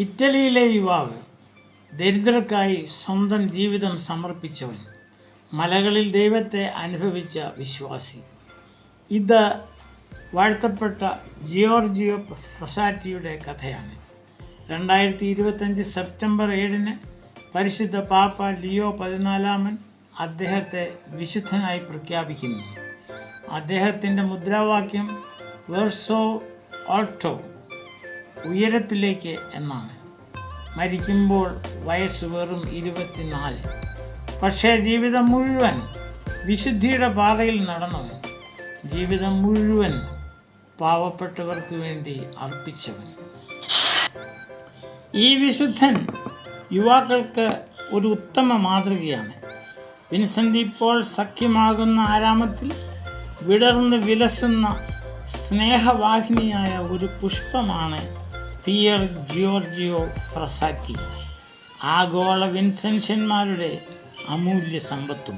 ഇറ്റലിയിലെ യുവാവ്, ദരിദ്രർക്കായി സ്വന്തം ജീവിതം സമർപ്പിച്ചവൻ, മലകളിൽ ദൈവത്തെ അനുഭവിച്ച വിശ്വാസി. ഇത് വാഴ്ത്തപ്പെട്ട ജിയോർജിയോ ഫ്രൊസാറ്റിയുടെ കഥയാണ്. 2025 സെപ്റ്റംബർ 7 പരിശുദ്ധ പാപ്പ ലിയോ 14 അദ്ദേഹത്തെ വിശുദ്ധനായി പ്രഖ്യാപിക്കുന്നു. അദ്ദേഹത്തിൻ്റെ മുദ്രാവാക്യം വെർസോ ഓൾട്ടോ, ഉയരത്തിലേക്ക് എന്നാണ്. മരിക്കുമ്പോൾ വയസ്സ് വെറും 24. പക്ഷേ ജീവിതം മുഴുവൻ വിശുദ്ധിയുടെ പാതയിൽ നടന്നവൻ, ജീവിതം മുഴുവൻ പാവപ്പെട്ടവർക്ക് വേണ്ടി അർപ്പിച്ചവൻ. ഈ വിശുദ്ധൻ യുവാക്കൾക്ക് ഒരു ഉത്തമ മാതൃകയാണ്. വിൻസെൻ്റ് പോൾ സഖ്യമാകുന്ന ആരാമത്തിൽ വിടർന്ന് വിലസുന്ന സ്നേഹവാഹിനിയായ ഒരു പുഷ്പമാണ് പിയർ ജിയോർജിയോ ഫ്രൊസാറ്റി, ആഗോള വിൻസെൻഷ്യന്മാരുടെ അമൂല്യ സമ്പത്തും.